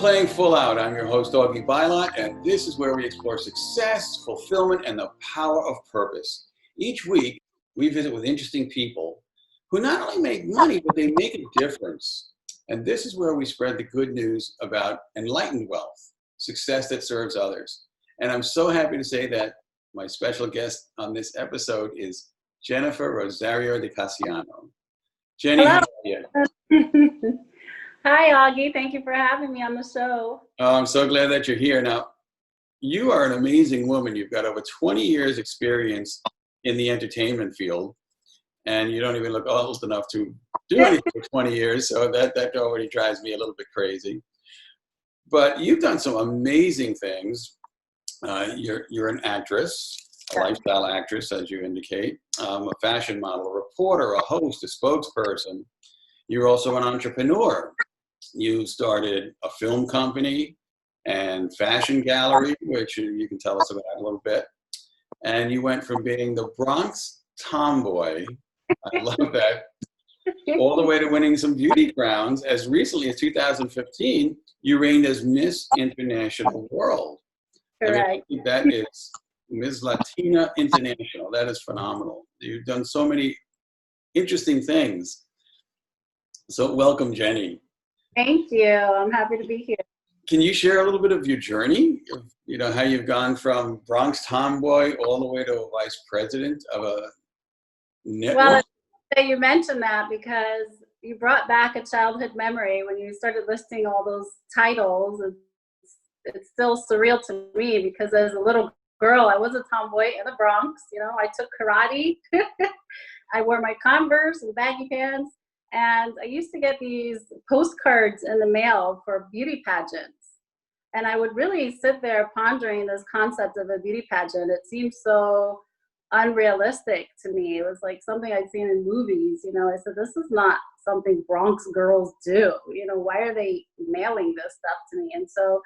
playing Full Out. I'm your host, Augie Bylot, and this is where we explore success, fulfillment, and the power of purpose. Each week, we visit with interesting people who not only make money, but they make a difference. And this is where we spread the good news about enlightened wealth, success that serves others. And I'm so happy to say that my special guest on this episode is Jennifer Rosario de Casiano. Jenny, Hello. how are you? Hi, Augie. Thank you for having me on the show. Oh, I'm so glad that you're here. Now, you are an amazing woman. You've got over 20 years experience in the entertainment field, and you don't even look old enough to do anything for 20 years, so that already drives me a little bit crazy. But you've done some amazing things. You're an actress, a lifestyle actress, as you indicate, a fashion model, a reporter, a host, a spokesperson. You're also an entrepreneur. You started a film company and fashion gallery, which you can tell us about a little bit. And you went from being the Bronx tomboy, I love that, all the way to winning some beauty crowns. As recently as 2015, you reigned as Miss International World. Correct. I mean, that is Miss Latina International. That is phenomenal. You've done so many interesting things. So welcome, Jenny. Thank you. I'm happy to be here. Can you share a little bit of your journey? How you've gone from Bronx tomboy all the way to a vice president of a network? Well, you mentioned that because you brought back a childhood memory when you started listing all those titles. It's still surreal to me because as a little girl, I was a tomboy in the Bronx. I took karate. I wore my Converse and baggy pants. And I used to get these postcards in the mail for beauty pageants. And I would really sit there pondering this concept of a beauty pageant. It seemed so unrealistic to me. It was like something I'd seen in movies. I said, this is not something Bronx girls do. Why are they mailing this stuff to me? And so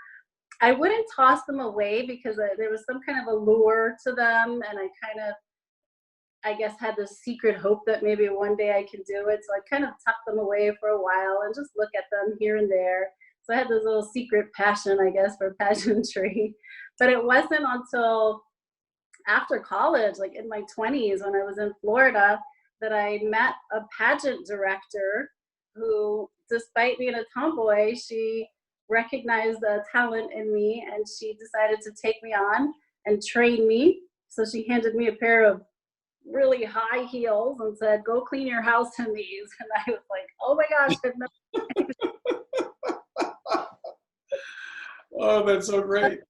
I wouldn't toss them away because there was some kind of allure to them. And I guess had this secret hope that maybe one day I could do it. So I kind of tucked them away for a while and just look at them here and there. So I had this little secret passion, I guess, for pageantry. But it wasn't until after college, like in my 20s, when I was in Florida, that I met a pageant director who, despite being a tomboy, she recognized the talent in me and she decided to take me on and train me. So she handed me a pair of really high heels and said, go clean your house in these. And I was like, oh my gosh, I've never. Oh, that's so great.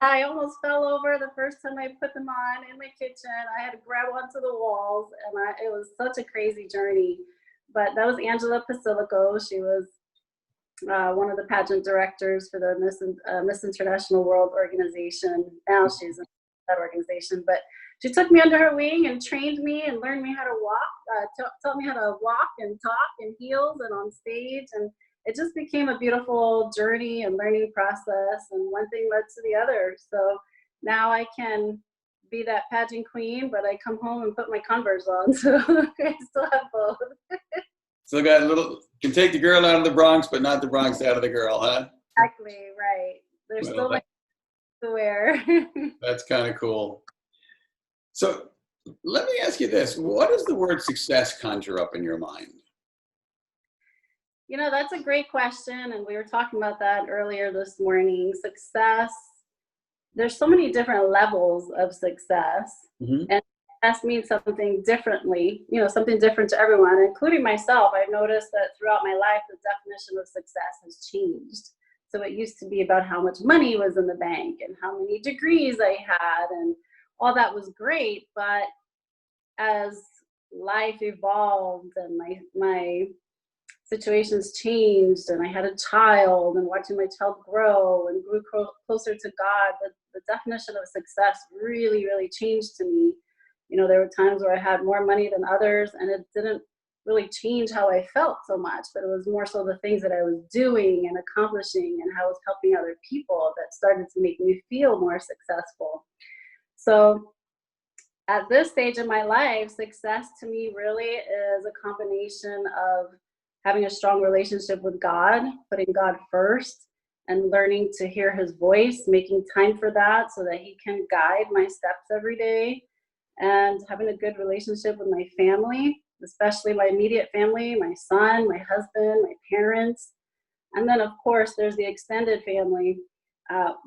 I almost fell over the first time I put them on in my kitchen. I had to grab onto the walls and it was such a crazy journey. But that was Angela Pasilico. She was one of the pageant directors for the Miss International World organization. Now she's in that organization, but she took me under her wing and trained me and learned me how to walk, taught me how to walk and talk in heels and on stage. And it just became a beautiful journey and learning process. And one thing led to the other. So now I can be that pageant queen, but I come home and put my Converse on. So I still have both. So can take the girl out of the Bronx, but not the Bronx out of the girl, huh? Exactly, right. There's still like to wear. That's kind of cool. So let me ask you this. What does the word success conjure up in your mind? That's a great question. And we were talking about that earlier this morning. Success, there's so many different levels of success. Mm-hmm. And success means something differently, something different to everyone, including myself. I've noticed that throughout my life, the definition of success has changed. So it used to be about how much money was in the bank and how many degrees I had, and all that was great. But as life evolved and my situations changed and I had a child and watching my child grow and grew closer to God, the definition of success really, really changed to me. There were times where I had more money than others and it didn't really change how I felt so much, but it was more so the things that I was doing and accomplishing and how I was helping other people that started to make me feel more successful. So at this stage in my life, success to me really is a combination of having a strong relationship with God, putting God first, and learning to hear his voice, making time for that so that he can guide my steps every day, and having a good relationship with my family, especially my immediate family, my son, my husband, my parents. And then, of course, there's the extended family.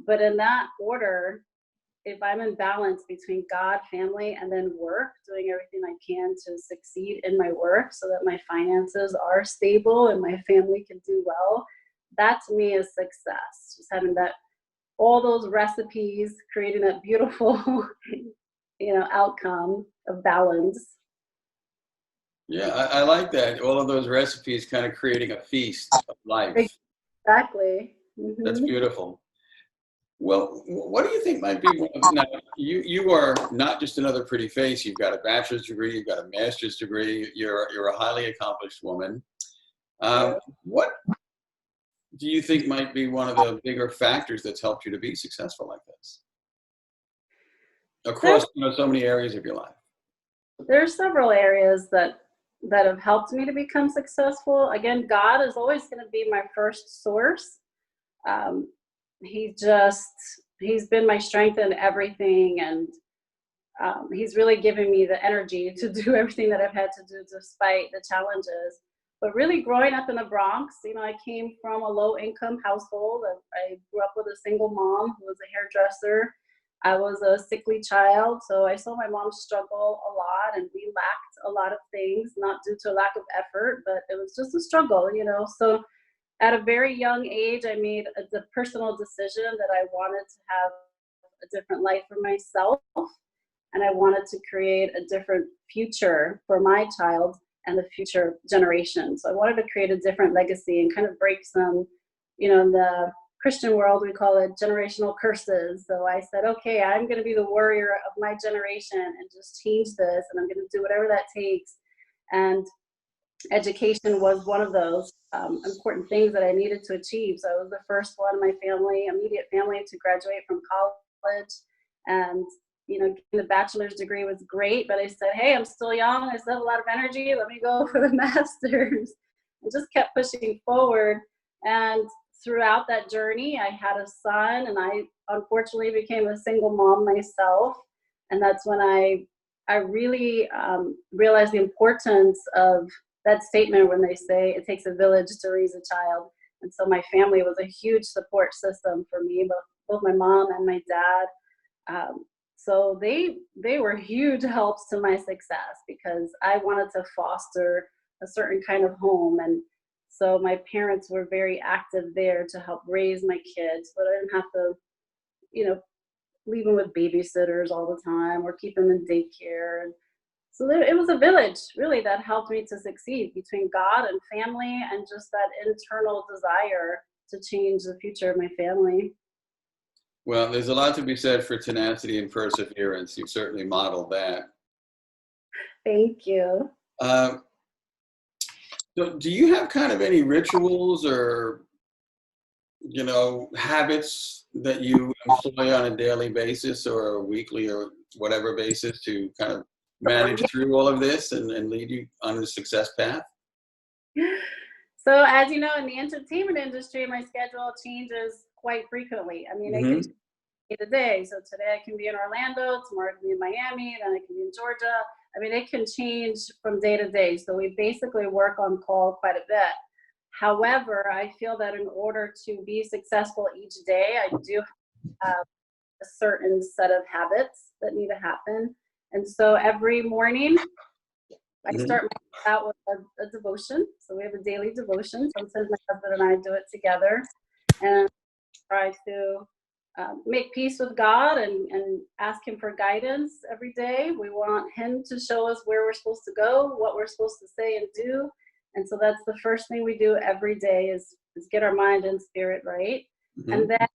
But in that order, if I'm in balance between God, family, and then work, doing everything I can to succeed in my work so that my finances are stable and my family can do well, that to me is success. Just having that, all those recipes, creating that beautiful, outcome of balance. Yeah, I like that. All of those recipes kind of creating a feast of life. Exactly. That's Hmm. beautiful. Well, what do you think might be one of, now, you are not just another pretty face. You've got a bachelor's degree, you've got a master's degree. You're a highly accomplished woman. What do you think might be one of the bigger factors that's helped you to be successful like this There, across so many areas of your life? there are several areas that have helped me to become successful. Again, God is always going to be my first source. Um, he's been my strength in everything, and he's really given me the energy to do everything that I've had to do despite the challenges. But really, growing up in the Bronx, I came from a low-income household. I grew up with a single mom who was a hairdresser. I was a sickly child, so I saw my mom struggle a lot, and we lacked a lot of things, not due to a lack of effort, but it was just a struggle. So at a very young age, I made the personal decision that I wanted to have a different life for myself, and I wanted to create a different future for my child and the future generation. So I wanted to create a different legacy and kind of break some, in the Christian world, we call it generational curses. So I said, okay, I'm going to be the warrior of my generation and just change this, and I'm going to do whatever that takes. And education was one of those important things that I needed to achieve. So I was the first one in my family, immediate family, to graduate from college. And, getting the bachelor's degree was great, but I said, hey, I'm still young. I still have a lot of energy. Let me go for the master's. And just kept pushing forward. And throughout that journey, I had a son, and I unfortunately became a single mom myself. And that's when I really realized the importance of that statement when they say it takes a village to raise a child. And so my family was a huge support system for me, both my mom and my dad. So they were huge helps to my success because I wanted to foster a certain kind of home. And so my parents were very active there to help raise my kids, but I didn't have to, leave them with babysitters all the time or keep them in daycare. So it was a village, really, that helped me to succeed, between God and family and just that internal desire to change the future of my family. Well, there's a lot to be said for tenacity and perseverance. You've certainly modeled that. Thank you. Uh, so do you have kind of any rituals or, habits that you employ on a daily basis or a weekly or whatever basis to kind of manage through all of this and lead you on the success path? So as you know, in the entertainment industry, my schedule changes quite frequently. I mean, it can Hmm. change day to day. So today I can be in Orlando, tomorrow I can be in Miami, then I can be in Georgia. I mean, it can change from day to day. So we basically work on call quite a bit. However, I feel that in order to be successful each day, I do have a certain set of habits that need to happen. And so every morning, I Hmm. start my day out with a devotion. So we have a daily devotion. Sometimes my husband and I do it together, and try to make peace with God and ask Him for guidance every day. We want Him to show us where we're supposed to go, what we're supposed to say and do. And so that's the first thing we do every day is get our mind and spirit right. Hmm. And then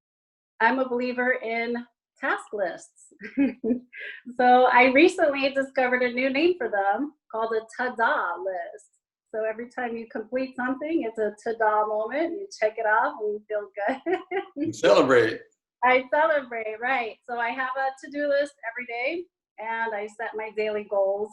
I'm a believer in task lists. So I recently discovered a new name for them called a ta-da list. So every time you complete something, it's a ta-da moment. You check it off and you feel good. Celebrate. I celebrate, right. So I have a to-do list every day, and I set my daily goals,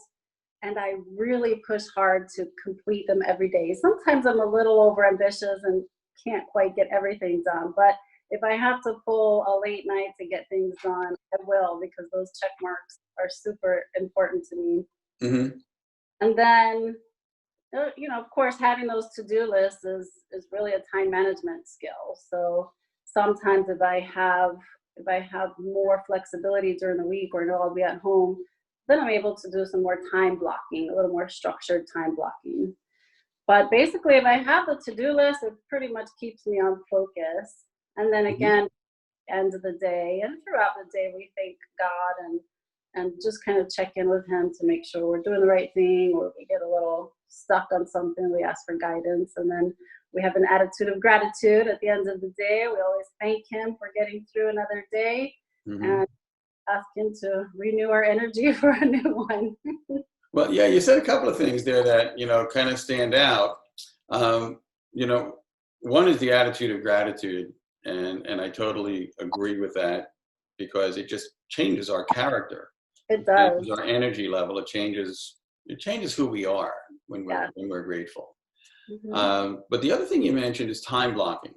and I really push hard to complete them every day. Sometimes I'm a little overambitious and can't quite get everything done, but if I have to pull a late night to get things done, I will, because those check marks are super important to me. Mm-hmm. And then, of course, having those to-do lists is really a time management skill. So sometimes if I have more flexibility during the week, or know I'll be at home, then I'm able to do some more time blocking, a little more structured time blocking. But basically, if I have the to-do list, it pretty much keeps me on focus. And then again, end of the day and throughout the day, we thank God and just kind of check in with him to make sure we're doing the right thing, or if we get a little stuck on something, we ask for guidance. And then we have an attitude of gratitude at the end of the day. We always thank him for getting through another day, and ask him to renew our energy for a new one. Well, yeah, you said a couple of things there that, kind of stand out. One is the attitude of gratitude. And I totally agree with that, because it just changes our character. It does. Changes our energy level. It changes who we are when we're grateful. But the other thing you mentioned is time blocking.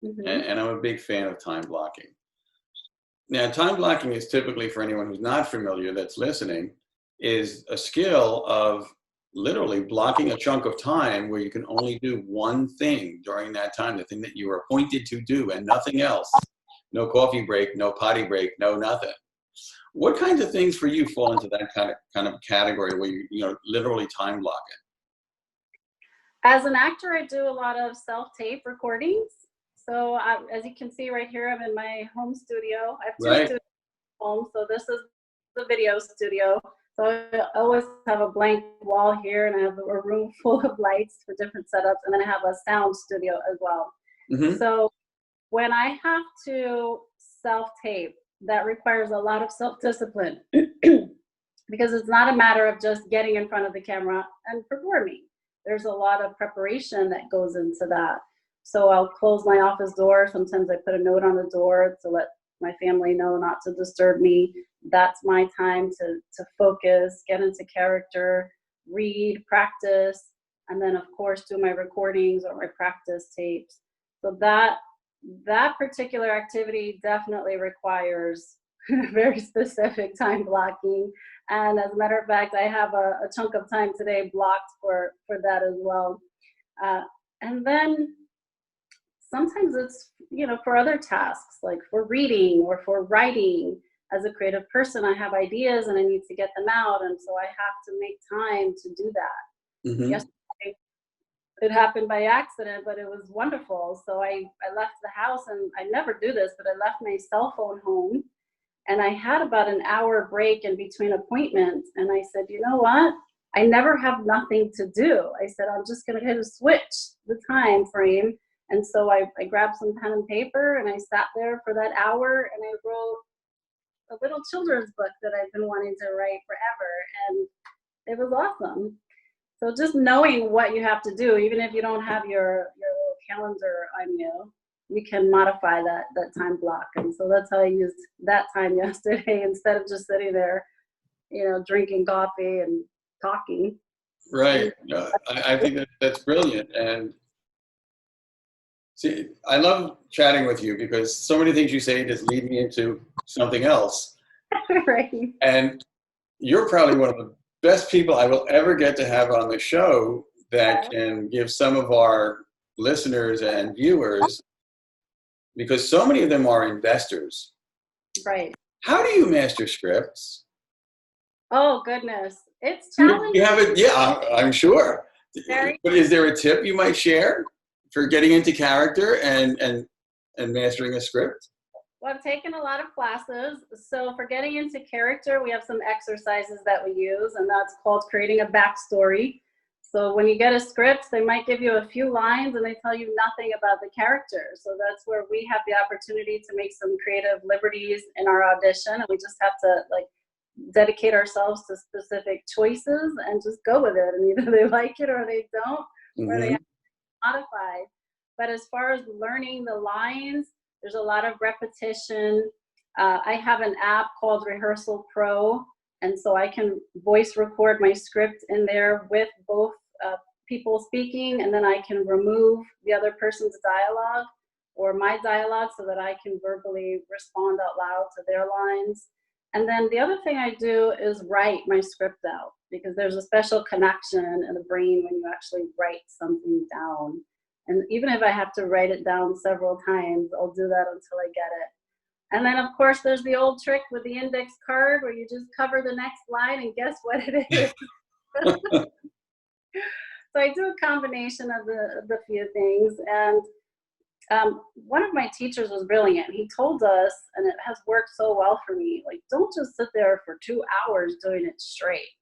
And I'm a big fan of time blocking. Now, time blocking is typically, for anyone who's not familiar that's listening, is a skill of literally blocking a chunk of time where you can only do one thing during that time, the thing that you were appointed to do, and nothing else. No coffee break, no potty break, no nothing. What kinds of things for you fall into that kind of category where you literally time block it? As an actor, I do a lot of self-tape recordings. So as you can see right here, I'm in my home studio. I have two studios at home, so this is the video studio. So I always have a blank wall here, and I have a room full of lights for different setups, and then I have a sound studio as well. So when I have to self-tape, that requires a lot of self-discipline, because it's not a matter of just getting in front of the camera and performing. There's a lot of preparation that goes into that. So I'll close my office door. Sometimes I put a note on the door to let my family know not to disturb me. That's my time to focus, get into character, read, practice, and then of course do my recordings or my practice tapes. So that particular activity definitely requires very specific time blocking. And as a matter of fact, I have a chunk of time today blocked for that as well. And then sometimes it's, for other tasks, like for reading or for writing. As a creative person, I have ideas and I need to get them out. And so I have to make time to do that. Yesterday, it happened by accident, but it was wonderful. So I left the house, and I never do this, but I left my cell phone home. And I had about an hour break in between appointments. And I said, you know what? I never have nothing to do. I said, I'm just going to kind of switch the time frame. And so I grabbed some pen and paper, and I sat there for that hour, and I wrote a little children's book that I've been wanting to write forever. And it was awesome. So just knowing what you have to do, even if you don't have your little calendar on you, you can modify that time block. And so that's how I used that time yesterday, instead of just sitting there, drinking coffee and talking. Right. I think that's brilliant. And see, I love chatting with you, because so many things you say just lead me into something else. Right. And you're probably one of the best people I will ever get to have on the show that can give some of our listeners and viewers, because so many of them are investors. Right. How do you master scripts? Oh, goodness. It's challenging. You have it, yeah, I'm sure. Very. But is there a tip you might share for getting into character and mastering a script? Well, I've taken a lot of classes. So for getting into character, we have some exercises that we use, and that's called creating a backstory. So when you get a script, they might give you a few lines and they tell you nothing about the character. So that's where we have the opportunity to make some creative liberties in our audition. And we just have to dedicate ourselves to specific choices and just go with it. And either they like it or they don't, or they have to modify. But as far as learning the lines, there's a lot of repetition. I have an app called Rehearsal Pro, and so I can voice record my script in there with both people speaking, and then I can remove the other person's dialogue. or my dialogue so that I can verbally respond out loud to their lines. And then the other thing I do is write my script out, because there's a special connection in the brain when you actually write something down. And even if I have to write it down several times, I'll do that until I get it. And then, of course, there's the old trick with the index card where you just cover the next line and guess what it is. So I do a combination of the few things. And one of my teachers was brilliant. He told us, and it has worked so well for me, like, don't just sit there for 2 hours doing it straight.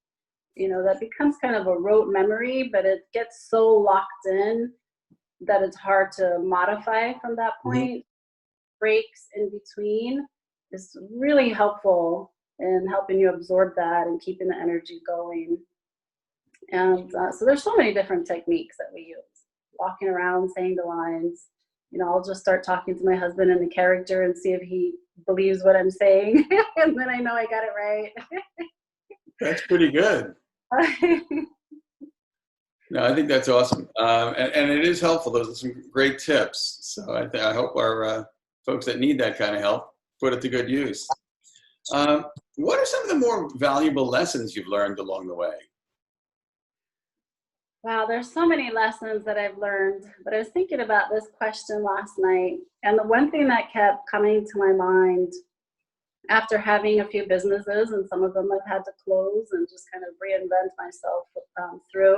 That becomes kind of a rote memory, but it gets so locked in that it's hard to modify from that point. Breaks in between is really helpful in helping you absorb that and keeping the energy going. And so there's so many different techniques that we use. Walking around, saying the lines. I'll just start talking to my husband in the character and see if he believes what I'm saying. And then I know I got it right. That's pretty good. No, I think that's awesome. And it is helpful. Those are some great tips. So I hope our folks that need that kind of help put it to good use. What are some of the more valuable lessons you've learned along the way? Wow, there's so many lessons that I've learned, but I was thinking about this question last night, and the one thing that kept coming to my mind after having a few businesses, and some of them I've had to close and just kind of reinvent myself through,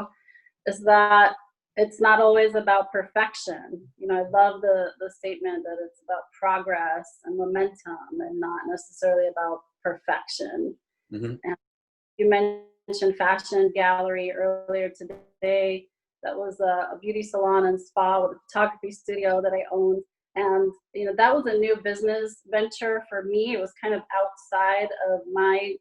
is that it's not always about perfection. I love the statement that it's about progress and momentum and not necessarily about perfection. And you mentioned fashion gallery earlier today. That was a beauty salon and spa with a photography studio that I owned. And, that was a new business venture for me. It was kind of outside of my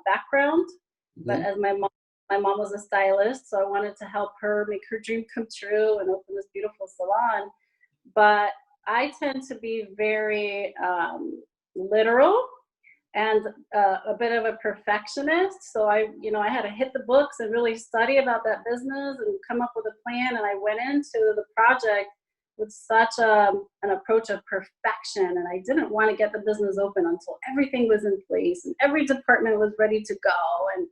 background. But as my mom was a stylist, so I wanted to help her make her dream come true and open this beautiful salon. But I tend to be very literal and a bit of a perfectionist. So I had to hit the books and really study about that business and come up with a plan. And I went into the project with such an approach of perfection. And I didn't want to get the business open until everything was in place and every department was ready to go. And,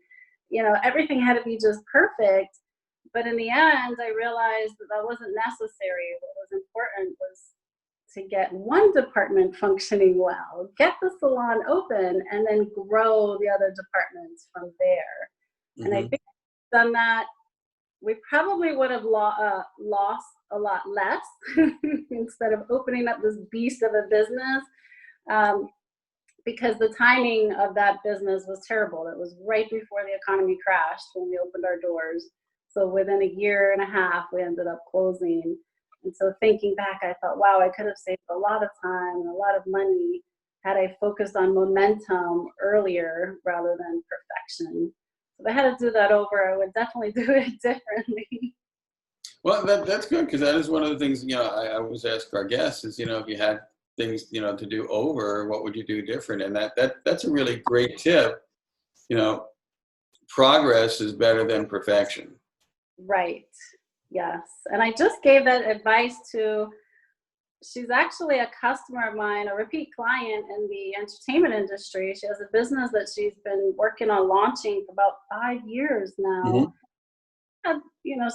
everything had to be just perfect. But in the end, I realized that wasn't necessary. What was important was to get one department functioning well, get the salon open, and then grow the other departments from there. And I think I've done that. We probably would have lost a lot less instead of opening up this beast of a business, because the timing of that business was terrible. It was right before the economy crashed when we opened our doors. So within a year and a half, we ended up closing. And so thinking back, I thought, wow, I could have saved a lot of time and a lot of money had I focused on momentum earlier rather than perfection. So if I had to do that over, I would definitely do it differently. Well, that's good, because that is one of the things, I always ask our guests is, if you had things, to do over, what would you do different? And that's a really great tip. Progress is better than perfection. Right. Yes. And I just gave that advice to, she's actually a customer of mine, a repeat client in the entertainment industry. She has a business that she's been working on launching for about 5 years now. Had,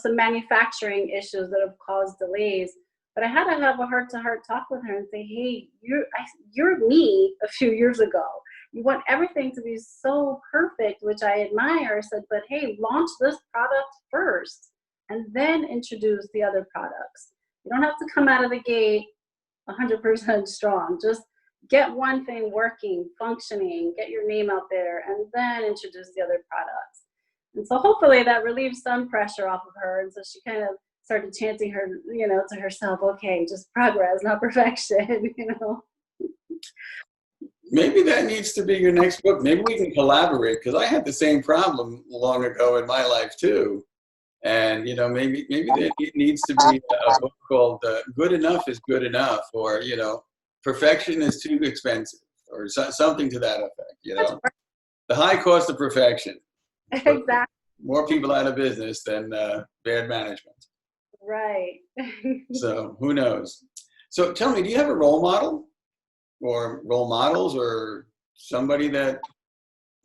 some manufacturing issues that have caused delays, but I had to have a heart-to-heart talk with her and say, hey, you're me a few years ago. You want everything to be so perfect, which I admire. I said, but hey, launch this product first and then introduce the other products. You don't have to come out of the gate 100% strong. Just get one thing working, functioning, get your name out there, and then introduce the other products. And so hopefully that relieves some pressure off of her. And so she kind of started chanting her, to herself, okay, just progress, not perfection, Maybe that needs to be your next book. Maybe we can collaborate, because I had the same problem long ago in my life too. And, maybe there needs to be a book called Good Enough is Good Enough, or, Perfection is Too Expensive, or something to that effect, The high cost of perfection. Exactly. More people out of business than bad management. Right. So who knows? So tell me, do you have a role model or role models or somebody that,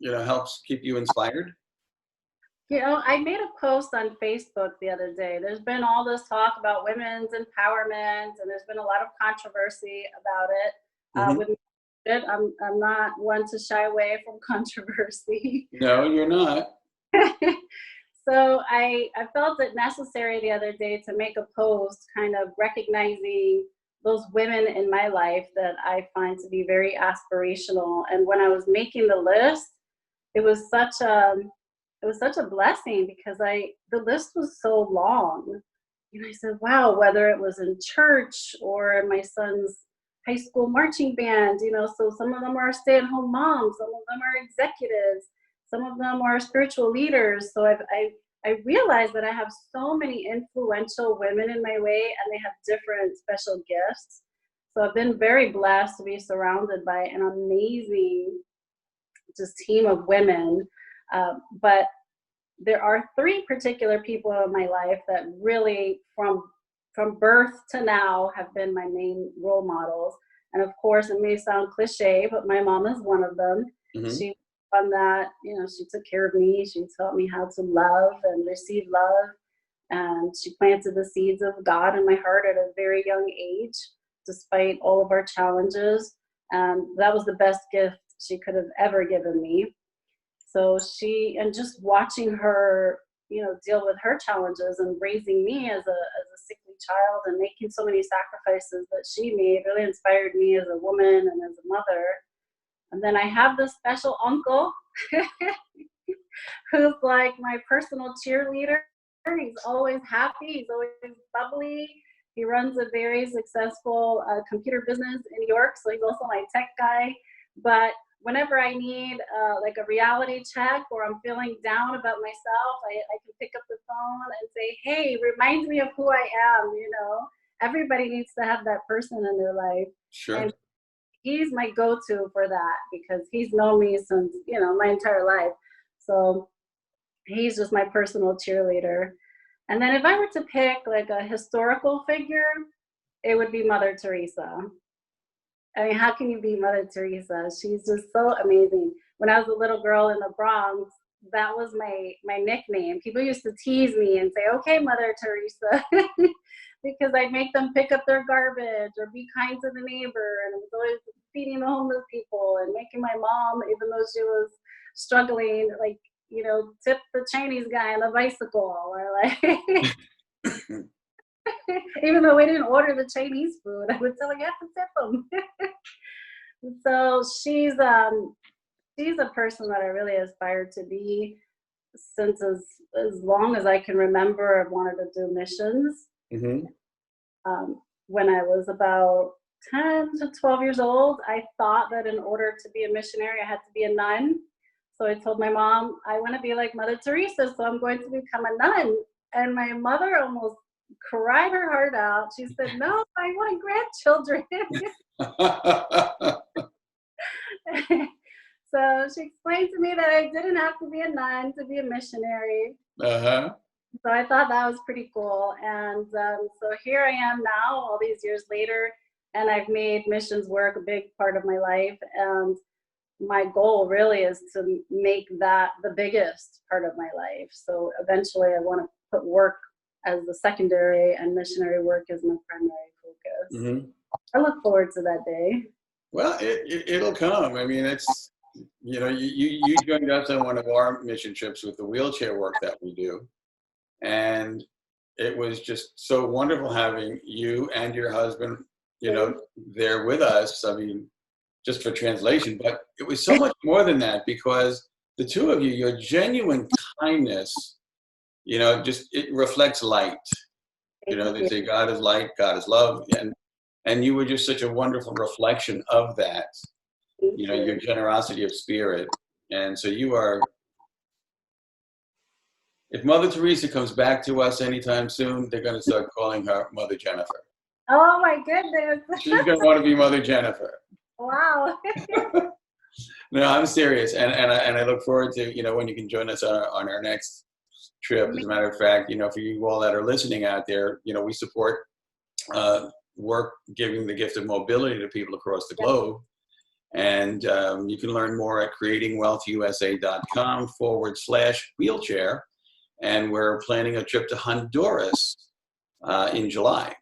helps keep you inspired? I made a post on Facebook the other day. There's been all this talk about women's empowerment, and there's been a lot of controversy about it. Hmm. With it, I'm not one to shy away from controversy. No, you're not. So I felt it necessary the other day to make a post kind of recognizing those women in my life that I find to be very aspirational. And when I was making the list, it was such a blessing because the list was so long. And I said, wow, whether it was in church or in my son's high school marching band, so some of them are stay-at-home moms, some of them are executives, some of them are spiritual leaders. So I realized that I have so many influential women in my way, and they have different special gifts. So I've been very blessed to be surrounded by an amazing just team of women. But there are three particular people in my life that really, from birth to now, have been my main role models. And of course, it may sound cliche, but my mom is one of them. Hmm. She on that, she took care of me. She taught me how to love and receive love. And she planted the seeds of God in my heart at a very young age, despite all of our challenges. And that was the best gift she could have ever given me. So and just watching her, deal with her challenges and raising me as a sickly child and making so many sacrifices that she made really inspired me as a woman and as a mother. And then I have this special uncle who's like my personal cheerleader. He's always happy. He's always bubbly. He runs a very successful computer business in New York, so he's also my tech guy. But whenever I need like a reality check or I'm feeling down about myself, I can pick up the phone and say, hey, remind me of who I am, Everybody needs to have that person in their life. Sure. And he's my go-to for that because he's known me since, my entire life. So he's just my personal cheerleader. And then if I were to pick like a historical figure, it would be Mother Teresa. I mean, how can you beat Mother Teresa? She's just so amazing. When I was a little girl in the Bronx, that was my nickname. People used to tease me and say, okay, Mother Teresa, because I'd make them pick up their garbage or be kind to the neighbor. And it was always feeding the homeless people and making my mom, even though she was struggling, like, tip the Chinese guy on the bicycle or like, even though we didn't order the Chinese food, I would tell her, you have to tip them. So she's a person that I really aspire to be since as long as I can remember. I've wanted to do missions. Hmm. When I was about 10 to 12 years old, I thought that in order to be a missionary, I had to be a nun. So I told my mom, I want to be like Mother Teresa, so I'm going to become a nun. And my mother almost cried her heart out. She said, no, I want grandchildren. So she explained to me that I didn't have to be a nun to be a missionary. Uh-huh. So I thought that was pretty cool. And so here I am now, all these years later, and I've made missions work a big part of my life. And my goal really is to make that the biggest part of my life. So eventually I want to put work as the secondary and missionary work as my primary focus. Hmm. I look forward to that day. Well, it'll come. I mean, it's, you joined us on one of our mission trips with the wheelchair work that we do. And it was just so wonderful having you and your husband, there with us. I mean, just for translation, but it was so much more than that because the two of you, your genuine kindness, just it reflects light. They say God is light, God is love, and you were just such a wonderful reflection of that. Your generosity of spirit, and so you are. If Mother Teresa comes back to us anytime soon, they're going to start calling her Mother Jennifer. Oh my goodness! She's going to want to be Mother Jennifer. Wow. No, I'm serious, and I look forward to when you can join us on our next trip. As a matter of fact, for you all that are listening out there, we support work giving the gift of mobility to people across the globe. And you can learn more at creatingwealthusa.com/wheelchair. And we're planning a trip to Honduras in July.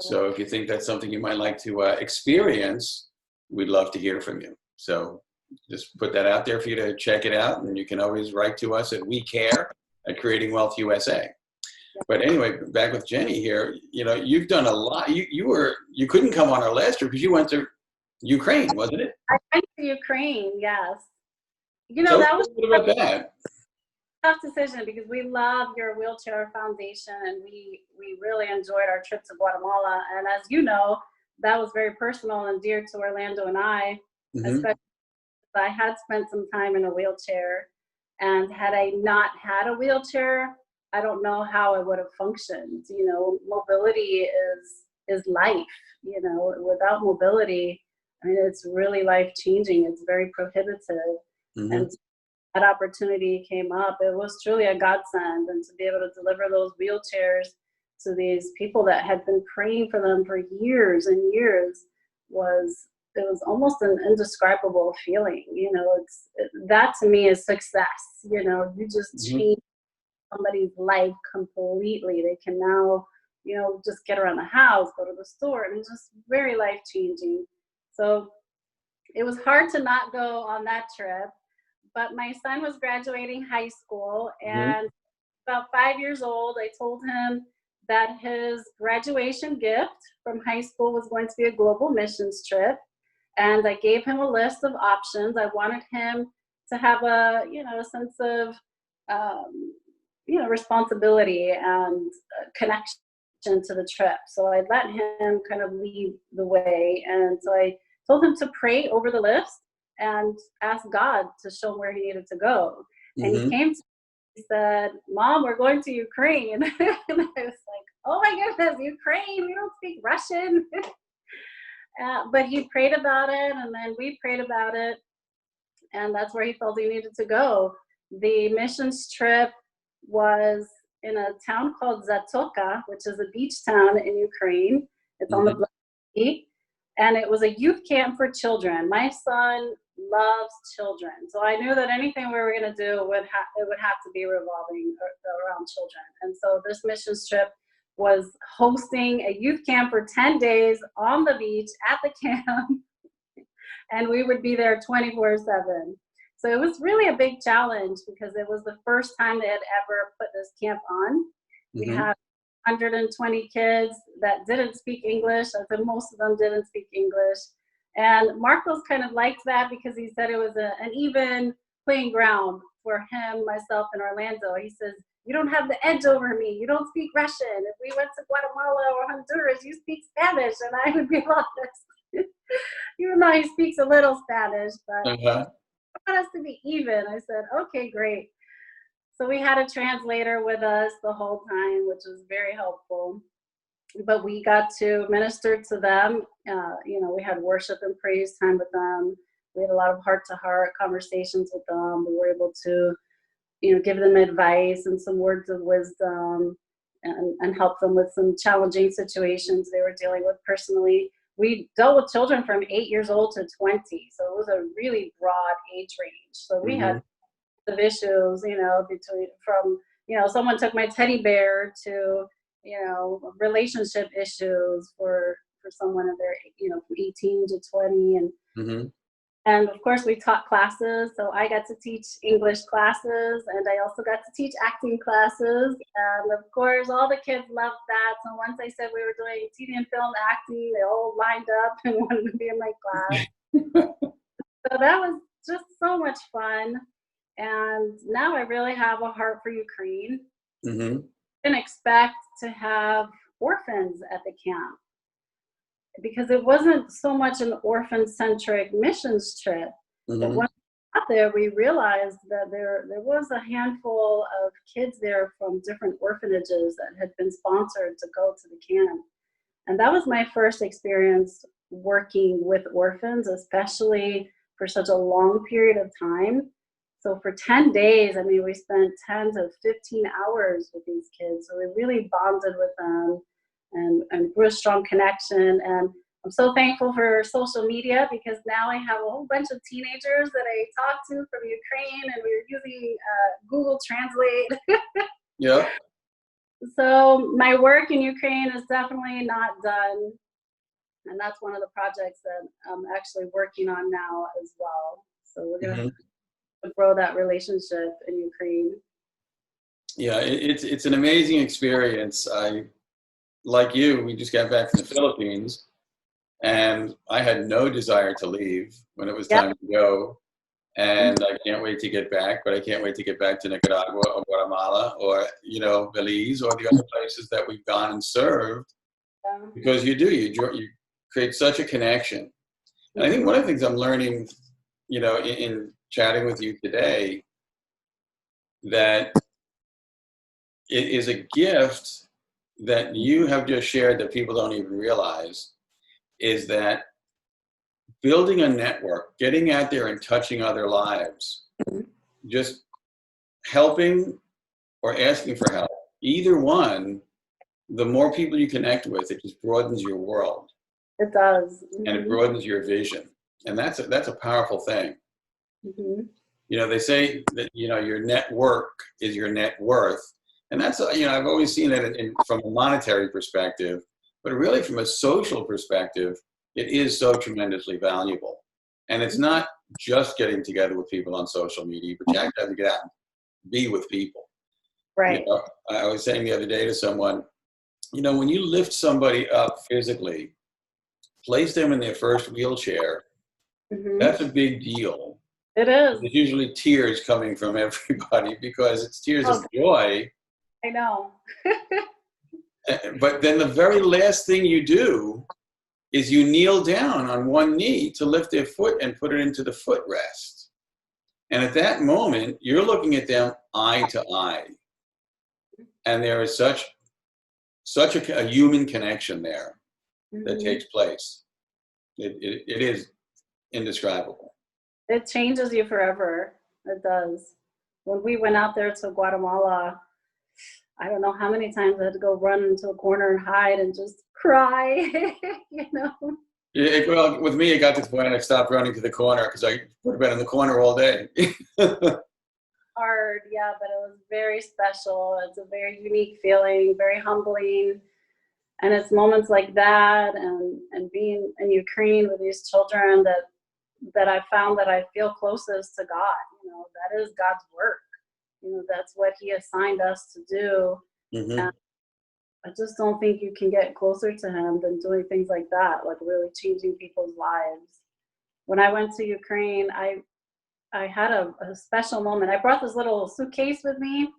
So if you think that's something you might like to experience, we'd love to hear from you. So just put that out there for you to check it out. And you can always write to us at WeCare@Creating Wealth USA. But anyway, back with Jenny here, you know, you've done a lot. You couldn't come on our last trip because you went to Ukraine, wasn't it? I went to Ukraine, yes. You know, So that was what about that? a tough decision because we love your wheelchair foundation and we really enjoyed our trip to Guatemala. And as you know, that was very personal and dear to Orlando and I, especially because I had spent some time in a wheelchair. And had I not had a wheelchair, I don't know how I would have functioned. You know, mobility is life. You know, without mobility, I mean, it's really life changing. It's very prohibitive. And that opportunity came up. It was truly a godsend, and to be able to deliver those wheelchairs to these people that had been praying for them for years and years was almost an indescribable feeling. You know, that to me is success. You know, you just change somebody's life completely. They can now, you know, just get around the house, go to the store, and it's just very life changing. So it was hard to not go on that trip, but my son was graduating high school, and about 5 years old, I told him that his graduation gift from high school was going to be a global missions trip. And I gave him a list of options. I wanted him to have a sense of, responsibility and connection to the trip. So I let him kind of lead the way. And so I told him to pray over the list and ask God to show him where he needed to go. And he came to me, he said, "Mom, we're going to Ukraine." And I was like, "Oh my goodness, Ukraine, we don't speak Russian." But he prayed about it, and then we prayed about it, and that's where he felt he needed to go. The missions trip was in a town called Zatoka, which is a beach town in Ukraine. It's on the Black Sea, and it was a youth camp for children. My son loves children, so I knew that anything we were going to do would have to be revolving around children. And so this missions trip was hosting a youth camp for 10 days on the beach at the camp, and we would be there 24/7. So it was really a big challenge because it was the first time they had ever put this camp on. We had 120 kids that didn't speak English. I said most of them didn't speak English. And Marcos kind of liked that because he said it was an even playing ground for him, myself, and Orlando. He says, "You don't have the edge over me. You don't speak Russian. If we went to Guatemala or Honduras, you speak Spanish." And I would be honest, even though he speaks a little Spanish, but I want us to be even. I said, "Okay, great." So we had a translator with us the whole time, which was very helpful. But we got to minister to them. We had worship and praise time with them. We had a lot of heart-to-heart conversations with them. We were able to, give them advice and some words of wisdom and help them with some challenging situations they were dealing with personally. We dealt with children from 8 years old to 20, so it was a really broad age range. So we had the issues, from someone took my teddy bear to relationship issues for someone of their from 18 to 20, and of course we taught classes. So I got to teach English classes, and I also got to teach acting classes, and of course all the kids loved that. So once I said we were doing TV and film acting, they all lined up and wanted to be in my class. So that was just so much fun. And now I really have a heart for Ukraine. Didn't expect to have orphans at the camp because it wasn't so much an orphan-centric missions trip. But when we got there, we realized that there was a handful of kids there from different orphanages that had been sponsored to go to the camp. And that was my first experience working with orphans, especially for such a long period of time. So for 10 days, we spent 10 to 15 hours with these kids. So we really bonded with them and grew a strong connection. And I'm so thankful for social media, because now I have a whole bunch of teenagers that I talk to from Ukraine, and we're using Google Translate. Yeah. So my work in Ukraine is definitely not done. And that's one of the projects that I'm actually working on now as well. So we're going to grow that relationship in Ukraine. Yeah, it's an amazing experience. Like you, we just got back from the Philippines, and I had no desire to leave when it was Yep. time to go. And I can't wait to get back, but I can't wait to get back to Nicaragua or Guatemala or, Belize or the other places that we've gone and served, because you create such a connection. And I think one of the things I'm learning, in chatting with you today, that it is a gift that you have just shared that people don't even realize, is that building a network, getting out there and touching other lives, just helping or asking for help, either one, the more people you connect with, it just broadens your world. It does. And it broadens your vision. And that's a powerful thing. They say that, your network is your net worth. And that's, I've always seen it from a monetary perspective, but really from a social perspective, it is so tremendously valuable. And it's not just getting together with people on social media, but you have to get out and be with people. Right. I was saying the other day to someone, when you lift somebody up physically, place them in their first wheelchair, that's a big deal. It is. There's usually tears coming from everybody because it's tears of joy. I know. But then the very last thing you do is you kneel down on one knee to lift their foot and put it into the footrest. And at that moment, you're looking at them eye to eye. And there is such a human connection there that takes place. It is indescribable. It changes you forever. It does. When we went out there to Guatemala, I don't know how many times I had to go run into a corner and hide and just cry, Well, with me, it got to the point I stopped running to the corner because I would have been in the corner all day. Hard, yeah, but it was very special. It's a very unique feeling, very humbling. And it's moments like that and being in Ukraine with these children that I found that I feel closest to God. That is God's work. That's what He assigned us to do. And I just don't think you can get closer to Him than doing things like that, like really changing people's lives. When I went to Ukraine, I had a special moment. I brought this little suitcase with me.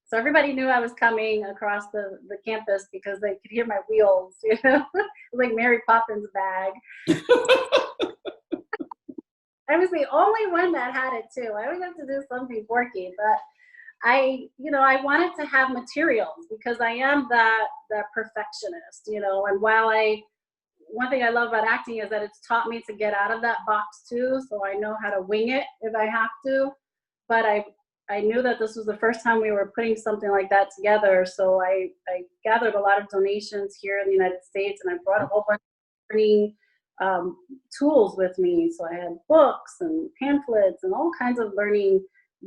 So everybody knew I was coming across the campus because they could hear my wheels, It was like Mary Poppins' bag. I was the only one that had it too. I always have to do something quirky, but I wanted to have materials because I am that perfectionist, and while one thing I love about acting is that it's taught me to get out of that box too, so I know how to wing it if I have to. But I knew that this was the first time we were putting something like that together, so I gathered a lot of donations here in the United States, and I brought a whole bunch of learning tools with me. So I had books and pamphlets and all kinds of learning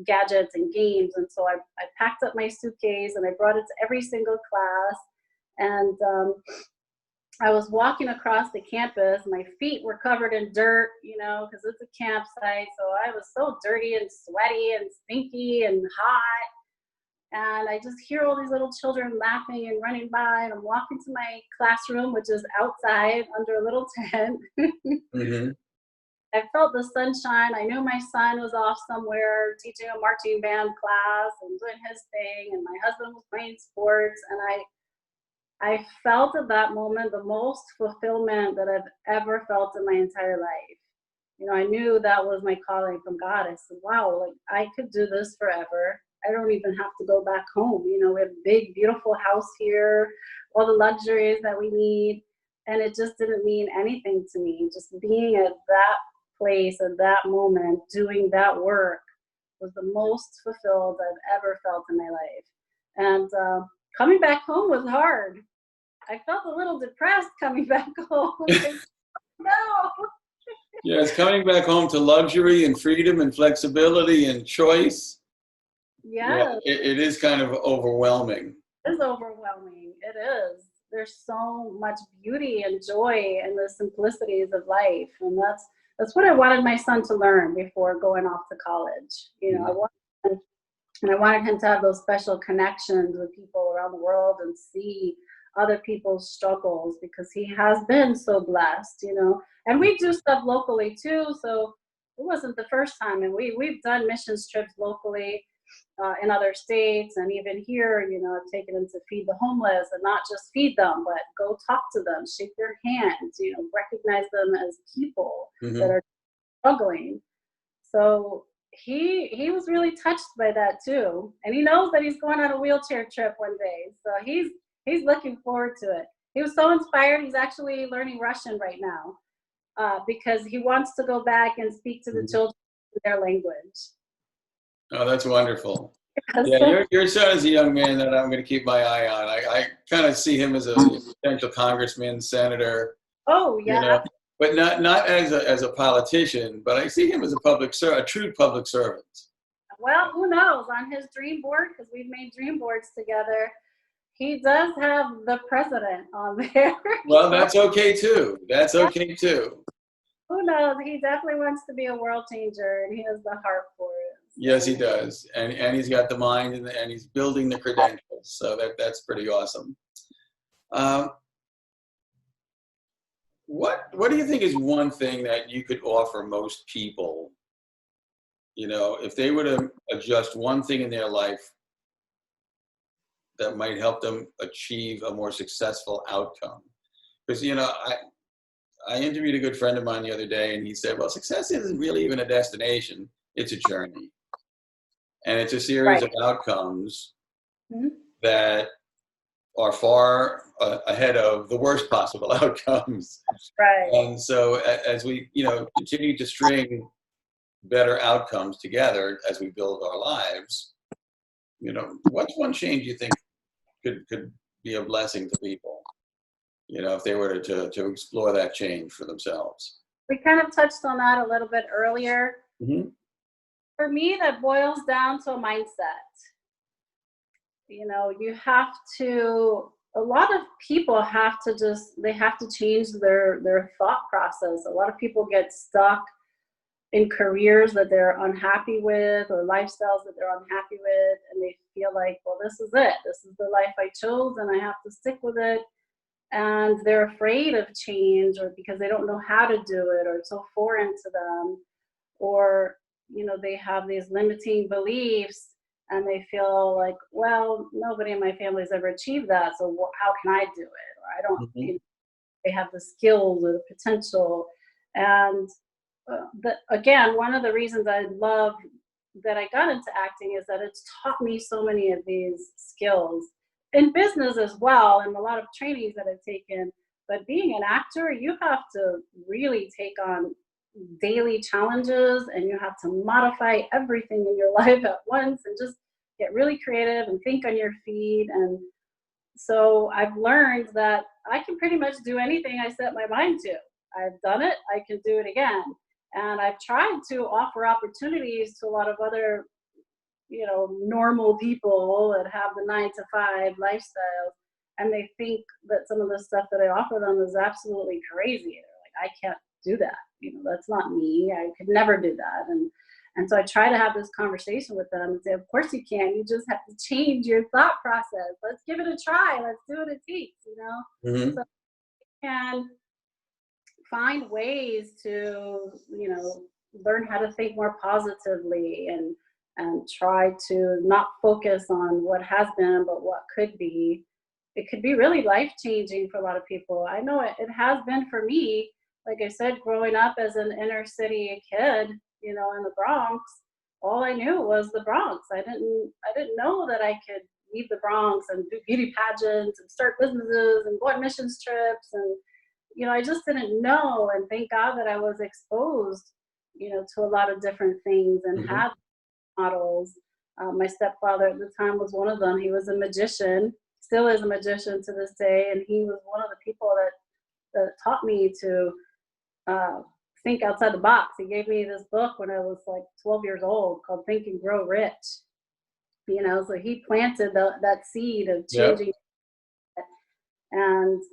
gadgets and games. And so I packed up my suitcase and I brought it to every single class. And I was walking across the campus. My feet were covered in dirt, because it's a campsite. So I was so dirty and sweaty and stinky and hot. And I just hear all these little children laughing and running by. And I'm walking to my classroom, which is outside under a little tent. I felt the sunshine. I knew my son was off somewhere teaching a marching band class and doing his thing. And my husband was playing sports. And I felt at that moment the most fulfillment that I've ever felt in my entire life. I knew that was my calling from God. I said, wow, like I could do this forever. I don't even have to go back home. We have a big, beautiful house here, all the luxuries that we need. And it just didn't mean anything to me. Just being at that place at that moment, doing that work was the most fulfilled I've ever felt in my life. And coming back home was hard. I felt a little depressed coming back home. Like, no. Yes, coming back home to luxury and freedom and flexibility and choice. Yeah, Yes, it is kind of overwhelming. it is overwhelming. It is. There's so much beauty and joy in the simplicities of life, and that's what I wanted my son to learn before going off to college. Mhm. I wanted him to have those special connections with people around the world and see other people's struggles, because he has been so blessed. And we do stuff locally too, so it wasn't the first time. And we've done missions trips locally in other states, and even here, I've taken him to feed the homeless, and not just feed them, but go talk to them, shake their hands, recognize them as people that Mhm. are struggling. So he was really touched by that too, and he knows that he's going on a wheelchair trip one day. So he's looking forward to it. He was so inspired. He's actually learning Russian right now because he wants to go back and speak to the Mhm. children in their language. Oh, that's wonderful. Yeah, So, your son is a young man that I'm going to keep my eye on. I kind of see him as a potential congressman, senator, oh you yeah. know, but not as a politician. But I see him as a true public servant. Well, who knows? On his dream board, because we've made dream boards together, he does have the president on there. Well, So that's okay too. That's yeah, okay too. who knows? He definitely wants to be a world changer, and he has the heart for it. Yes, he So does, and he's got the mind, and he's building the credentials. So that's pretty awesome. Um, what do you think is one thing that you could offer most people? If they were to adjust one thing in their life that might help them achieve a more successful outcome. Because I interviewed a good friend of mine the other day, and he said, "Well, success isn't really even a destination; it's a journey, and it's a series right. of outcomes Mhm. that are far ahead of the worst possible outcomes." Right. And so, as we continue to string better outcomes together as we build our lives, what's one change you think could be a blessing to people? If they were to explore that change for themselves. We kind of touched on that a little bit earlier. Hmm. For me, that boils down to a mindset. You have to, a lot of people they have to change their thought process. A lot of people get stuck in careers that they're unhappy with, or lifestyles that they're unhappy with, and they feel like, well, this is it. This is the life I chose, and I have to stick with it. And they're afraid of change, or because they don't know how to do it, or it's so foreign to them, or they have these limiting beliefs, and they feel like, well, nobody in my family has ever achieved that, so how can I do it? Or I don't, Hmm. they have the skills or the potential. And again, one of the reasons I love that I got into acting is that it's taught me so many of these skills in business as well, and a lot of trainings that I've taken. But being an actor, you have to really take on daily challenges, and you have to modify everything in your life at once, and just get really creative and think on your feet. And so I've learned that I can pretty much do anything I set my mind to. I've done it, I can do it again. And I've tried to offer opportunities to a lot of other, normal people that have the 9 to 5 lifestyles. And they think that some of the stuff that I offer them is absolutely crazy. They're like, I can't do that. That's not me. I could never do that. And so I try to have this conversation with them and say, of course you can. You just have to change your thought process. Let's give it a try. Let's do what it takes. Hmm. So you can find ways to, learn how to think more positively, and try to not focus on what has been, but what could be. It could be really life changing for a lot of people. I know it has been for me. Like I said, growing up as an inner city kid, in the Bronx, all I knew was the Bronx. I didn't know that I could leave the Bronx and do beauty pageants and start businesses and go on missions trips. And I just didn't know. And thank God that I was exposed, to a lot of different things, and Hmm. had models. My stepfather at the time was one of them. He was a magician, still is a magician to this day, and he was one of the people that taught me to think outside the box. He gave me this book when I was like 12 years old called Think and Grow Rich. You know, so he planted that seed of changing. Yep. And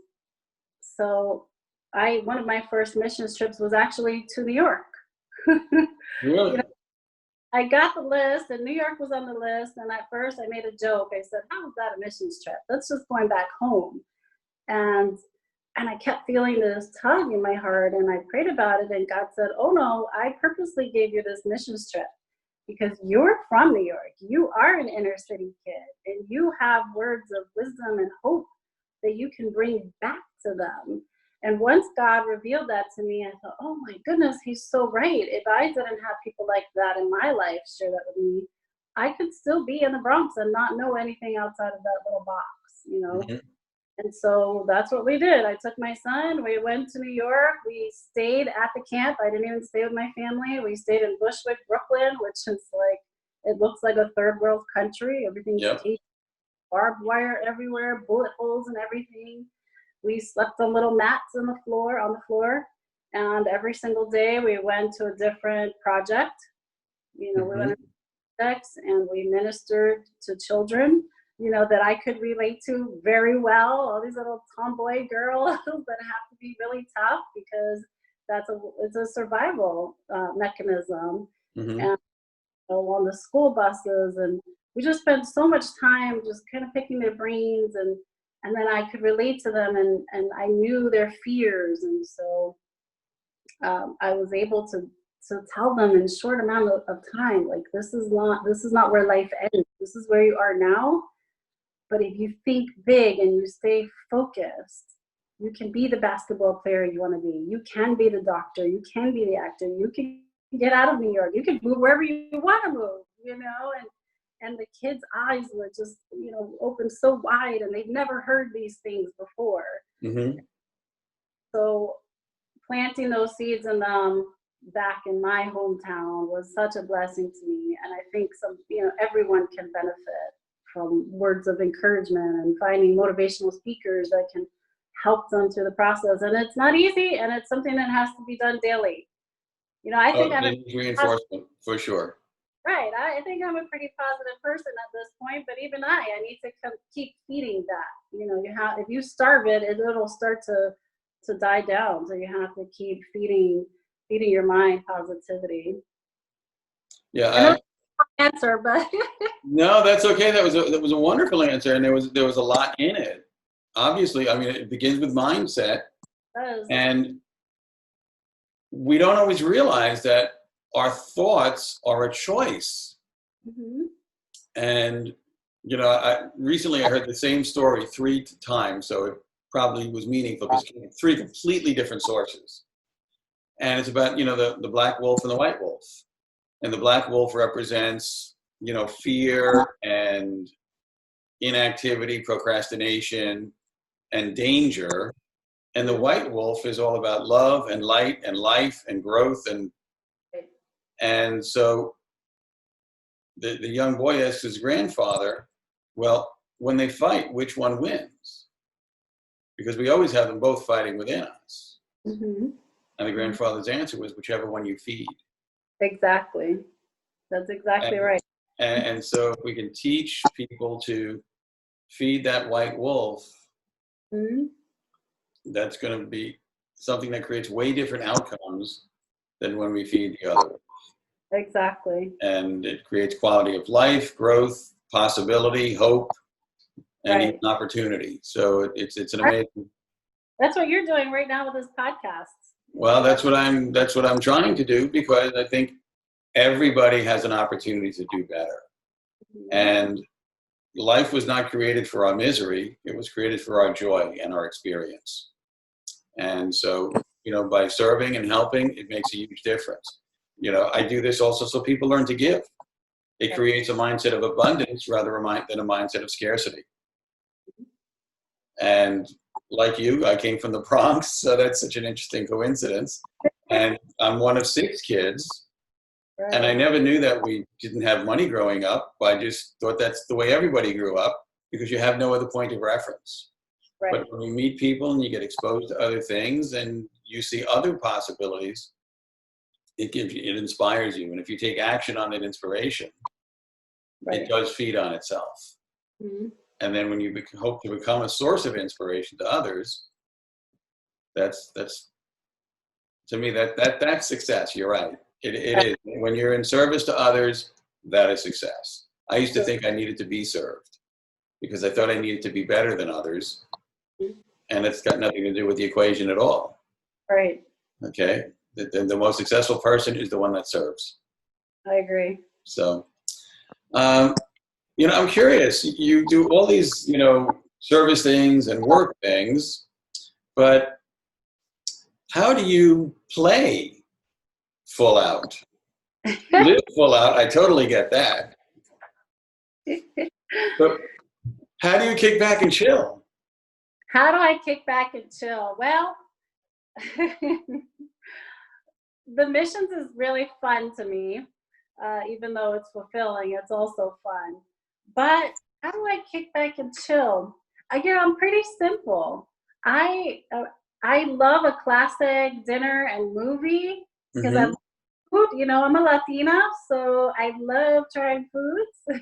so one of my first missions trips was actually to New York. Really? You know, I got the list, and New York was on the list. And at first, I made a joke. I said, "How is that a missions trip? That's just going back home." And I kept feeling this tug in my heart, and I prayed about it, and God said, "Oh no, I purposely gave you this missions trip because you're from New York. You are an inner city kid, and you have words of wisdom and hope that you can bring back to them." And once God revealed that to me, I thought, oh my goodness, he's so right. If I didn't have people like that in my life share that with me, I could still be in the Bronx and not know anything outside of that little box, you know? Mhm. And so that's what we did. I took my son, we went to New York, we stayed at the camp. I didn't even stay with my family. We stayed in Bushwick, Brooklyn, which is like, it looks like a third world country. Everything's Yep. taped, barbed wire everywhere, bullet holes and everything. We slept on little mats on the floor. And every single day we went to a different project. You know, we went to projects and we ministered to children, you know, that I could relate to very well. All these little tomboy girls that have to be really tough because it's a survival mechanism. Mhm. And on the school buses, and we just spent so much time just kind of picking their brains, and then I could relate to them, and I knew their fears, and so I was able to tell them in a short amount of time, like, this is not where life ends. This is where you are now, but if you think big and you stay focused, you can be the basketball player you want to be. You can be the doctor. You can be the actor. You can get out of New York. You can move wherever you want to move, you know? And the kids' eyes were just, you know, open so wide, and they'd never heard these things before. Mhm. So planting those seeds in them back in my hometown was such a blessing to me. And I think everyone can benefit from words of encouragement and finding motivational speakers that can help them through the process. And it's not easy, and it's something that has to be done daily. You know, I think Oh, I'm it needs reinforcement for sure. right. I think I'm a pretty positive person at this point, but even I need to keep feeding that. You know, if you starve it, it'll start to die down. So you have to keep feeding your mind positivity. Yeah. I know it's an answer, but No, that's okay. That was a wonderful answer, and there was a lot in it. Obviously, I mean, it begins with mindset, that is, and we don't always realize that our thoughts are a choice. mhm. And you know, recently I heard the same story 3 times, so it probably was meaningful because it came from 3 completely different sources. And it's about, you know, the black wolf and the white wolf. And the black wolf represents, you know, fear and inactivity, procrastination, and danger. And the white wolf is all about love and light and life and growth. And so the young boy asks his grandfather, well, when they fight, which one wins? Because we always have them both fighting within us. Mhm. And the grandfather's answer was, whichever one you feed. Exactly. That's exactly And, right. and so if we can teach people to feed that white wolf, Mhm. that's going to be something that creates way different outcomes than when we feed the other. Exactly. And it creates quality of life, growth, possibility, hope, and even Right. opportunity. So it's an amazing. That's what you're doing right now with this podcast. Well, that's what I'm trying to do, because I think everybody has an opportunity to do better. Mhm. And life was not created for our misery. It was created for our joy and our experience. And so, you know, by serving and helping, it makes a huge difference. You know, I do this also so people learn to give. It creates a mindset of abundance rather than a mindset of scarcity. And like you, I came from the Bronx, so that's such an interesting coincidence. And I'm one of 6 kids. And I Right. never knew that we didn't have money growing up. I just thought that's the way everybody grew up. because you have no other point of reference. Right. But when you meet people and you get exposed to other things and you see other possibilities, it inspires you. And if you take action on that inspiration, Right. it does feed on itself. Mm-hmm. And then when you hope to become a source of inspiration to others, that's to me, that's success. You're right. It is. When you're in service to others, that is success. I used to think I needed to be served because I thought I needed to be better than others. And it's got nothing to do with the equation at all. Right. Okay. The most successful person is the one that serves. I agree. So, I'm curious. You do all these, service things and work things, but how do you play full out? Live full out. I totally get that. But how do you kick back and chill? How do I kick back and chill? Well, the missions is really fun to me. Even though it's fulfilling, it's also fun. But how do I kick back and chill? I'm pretty simple. I uh, I love a classic dinner and movie because I Mm-hmm. love food. I'm a Latina, so I love trying foods.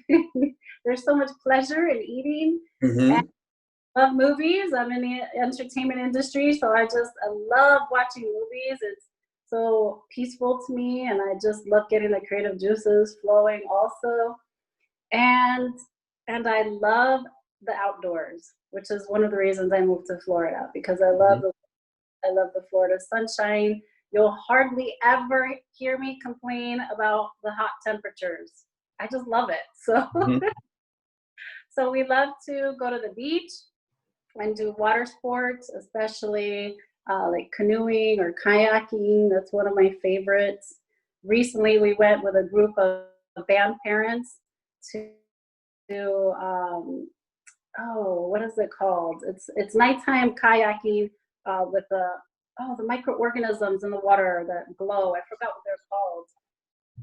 There's so much pleasure in eating. And Mm-hmm. I love movies. I'm in the entertainment industry, so I love watching movies. It's so peaceful to me, and I just love getting the creative juices flowing also. And I love the outdoors, which is one of the reasons I moved to Florida, because I love the Florida sunshine. You'll hardly ever hear me complain about the hot temperatures. I just love it. So Mm-hmm. so we love to go to the beach and do water sports, especially like canoeing or kayaking. That's one of my favorites. Recently, we went with a group of band parents to what is it called? It's nighttime kayaking with the microorganisms in the water that glow. I forgot what they're called.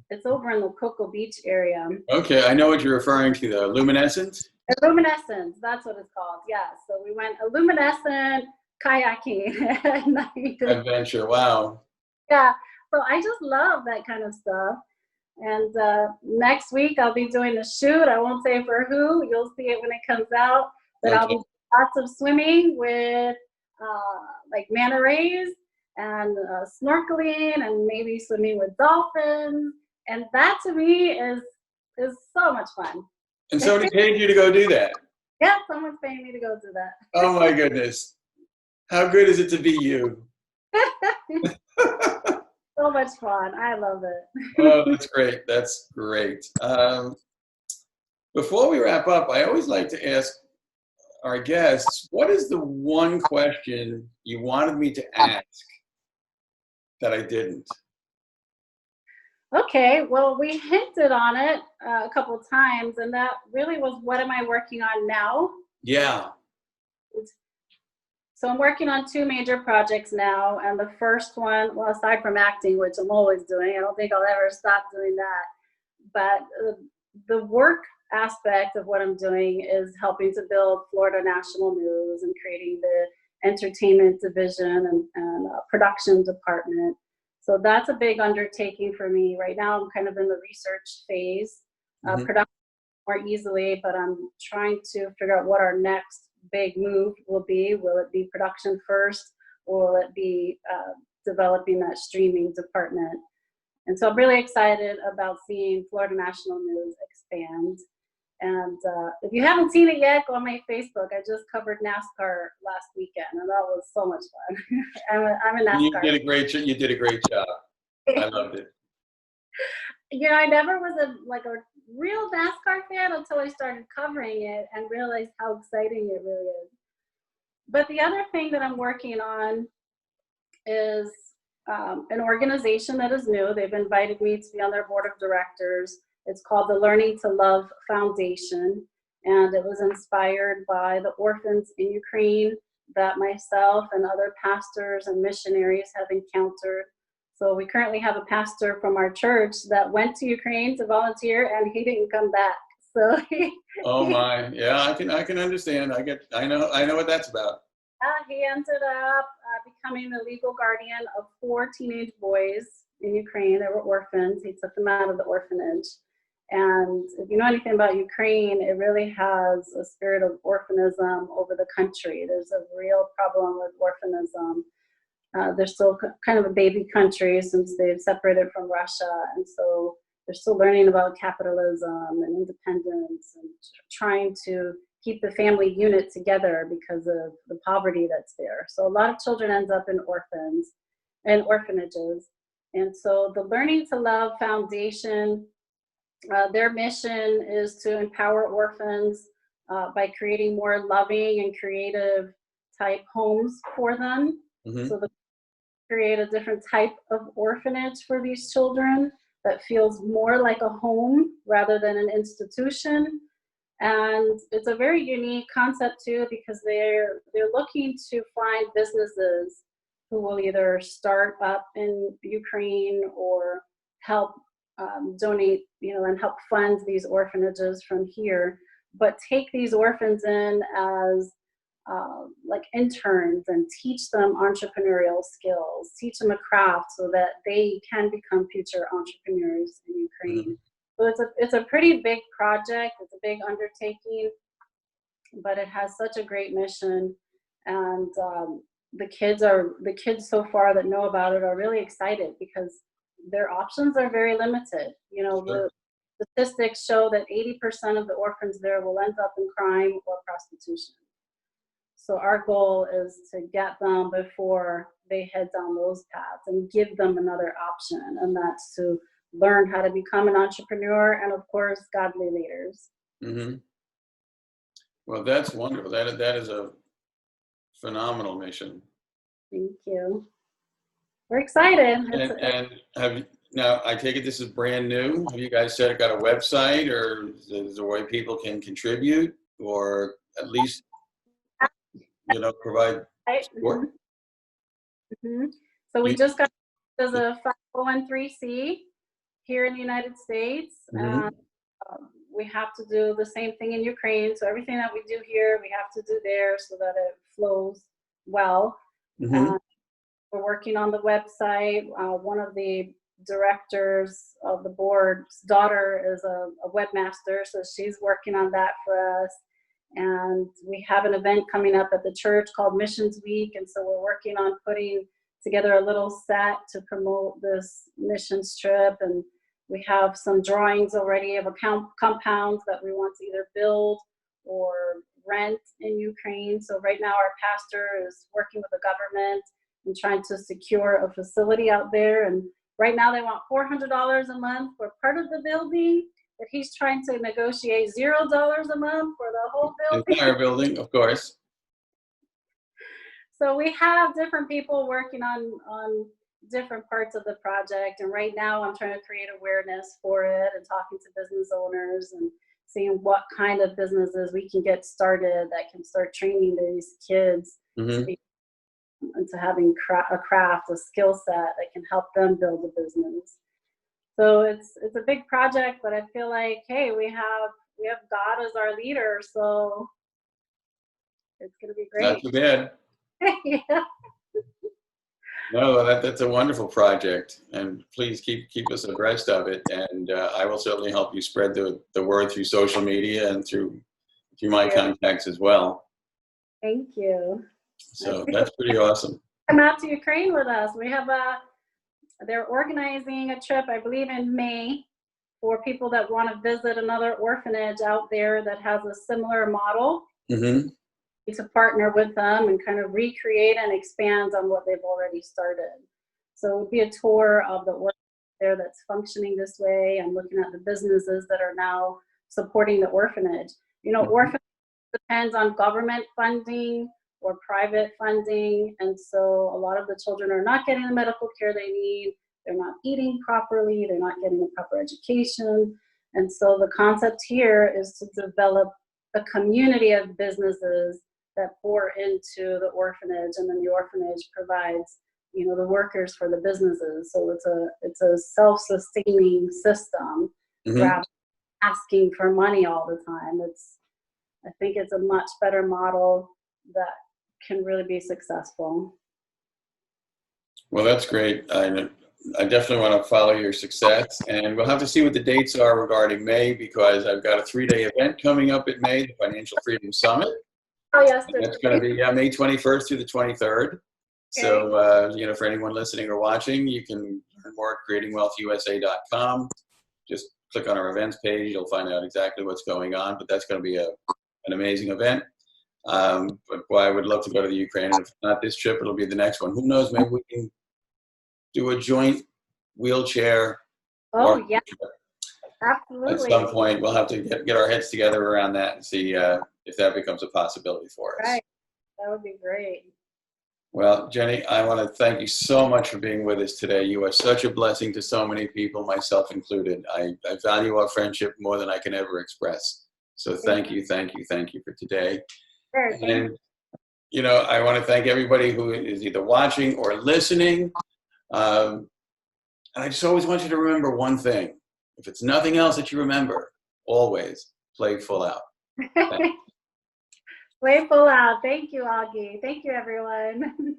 It's over in the Cocoa Beach area. Okay, I know what you're referring to, the luminescent. Luminescence, that's what it's called. Yeah. So we went luminescent kayaking at night. Adventure, wow. Yeah. So I just love that kind of stuff. And next week I'll be doing a shoot. I won't say for who. You'll see it when it comes out. But I'll be Okay. doing lots of swimming with like manta rays and snorkeling and maybe swimming with dolphins. And that to me is so much fun. And somebody paid you to go do that. Yeah, someone's paying me to go do that. Oh my goodness. How good is it to be you? So much fun. I love it. Oh, that's great. That's great. Before we wrap up, I always like to ask our guests, what is the one question you wanted me to ask that I didn't? Okay, well, we hinted on it a couple of times, and that really was, what am I working on now? Yeah. So I'm working on 2 major projects now, and the first one, well, aside from acting, which I'm always doing, I don't think I'll ever stop doing that, but the work aspect of what I'm doing is helping to build Florida National News and creating the entertainment division and production department. So that's a big undertaking for me. Right now I'm kind of in the research phase. Mm-hmm. Production more easily, but I'm trying to figure out what our next big move will be. Will it be production first, or will it be developing that streaming department? And so I'm really excited about seeing Florida National News expand. And if you haven't seen it yet, go on my Facebook. I just covered NASCAR last weekend, and that was so much fun. I'm a You NASCAR. you did a great job. I loved it. I never was a real NASCAR fan until I started covering it and realized how exciting it really is. But the other thing that I'm working on is an organization that is new. They've invited me to be on their board of directors. It's called the Learning to Love Foundation, and it was inspired by the orphans in Ukraine that myself and other pastors and missionaries have encountered. So we currently have a pastor from our church that went to Ukraine to volunteer, and he didn't come back. So Oh my, yeah, I can understand. I know what that's about. he ended up becoming the legal guardian of 4 teenage boys in Ukraine. They were orphans. He took them out of the orphanage. And if you know anything about Ukraine, it really has a spirit of orphanism over the country. There's a real problem with orphanism. They're still kind of a baby country since they've separated from Russia. And so they're still learning about capitalism and independence and trying to keep the family unit together because of the poverty that's there. So a lot of children end up in orphans and orphanages. And so the Learning to Love Foundation, their mission is to empower orphans by creating more loving and creative type homes for them. Mm-hmm. So they create a different type of orphanage for these children that feels more like a home rather than an institution. And it's a very unique concept too, because they're looking to find businesses who will either start up in Ukraine or help donate, and help fund these orphanages from here, but take these orphans in as like interns and teach them entrepreneurial skills, teach them a craft so that they can become future entrepreneurs in Ukraine. Mm-hmm. So it's a pretty big project. It's a big undertaking, but it has such a great mission. And the kids so far that know about it are really excited because their options are very limited. Sure. The statistics show that 80% of the orphans there will end up in crime or prostitution. So our goal is to get them before they head down those paths and give them another option, and that's to learn how to become an entrepreneur and, of course, godly leaders. Mm-hmm. Well, that's wonderful. That is a phenomenal mission. Thank you. We're excited. And now, I take it this is brand new. Have you guys got a website, or is there a way people can contribute, or at least provide support? Mm-hmm. So we just got as a 501(c)(3) here in the United States. Mm-hmm. We have to do the same thing in Ukraine. So everything that we do here, we have to do there so that it flows well. Mm-hmm. We're working on the website. One of the directors of the board's daughter is a webmaster, so she's working on that for us. And we have an event coming up at the church called Missions Week, and so we're working on putting together a little set to promote this missions trip. And we have some drawings already of compounds that we want to either build or rent in Ukraine. So right now our pastor is working with the government and trying to secure a facility out there. And right now they want $400 a month for part of the building, but he's trying to negotiate $0 a month for the whole building. Entire building, of course. So we have different people working on different parts of the project. And right now I'm trying to create awareness for it and talking to business owners and seeing what kind of businesses we can get started that can start training these kids Mm-hmm. into having a craft, a skill set that can help them build a business. So it's a big project, but I feel like, hey, we have God as our leader, so it's going to be great. Not too bad. Yeah. No, that's a wonderful project, and please keep us abreast of it. And I will certainly help you spread the word through social media and through my contacts as well. Thank you. So that's pretty awesome. Come out to Ukraine with us. We have they're organizing a trip, I believe, in May for people that want to visit another orphanage out there that has a similar model. Mm-hmm. To partner with them and kind of recreate and expand on what they've already started. So it would be a tour of the orphanage there that's functioning this way and looking at the businesses that are now supporting the orphanage. Mm-hmm. Orphanage depends on government funding or private funding, and so a lot of the children are not getting the medical care they need. They're not eating properly. They're not getting the proper education. And so the concept here is to develop a community of businesses that pour into the orphanage, and then the orphanage provides, the workers for the businesses. So it's a self-sustaining system. Mm-hmm. Rather asking for money all the time. I think it's a much better model that can really be successful. Well, that's great. I definitely want to follow your success, and we'll have to see what the dates are regarding May, because I've got a 3-day event coming up in May, the Financial Freedom Summit. Oh, yes. That's going to be May 21st through the 23rd. So, for anyone listening or watching, you can learn more at creatingwealthusa.com. Just click on our events page. You'll find out exactly what's going on, but that's going to be an amazing event. But boy, I would love to go to the Ukraine. If not this trip, it'll be the next one. Who knows? Maybe we can do a joint wheelchair. Oh, yeah, At absolutely. some point, we'll have to get our heads together around that and see if that becomes a possibility for us. Right. That would be great. Well, Jenny, I want to thank you so much for being with us today. You are such a blessing to so many people, myself included. I value our friendship more than I can ever express. So thank you for today. Sure, And, I want to thank everybody who is either watching or listening. And I just always want you to remember one thing. If it's nothing else that you remember, always play full out. Play full out. Thank you, Augie. Thank you, everyone.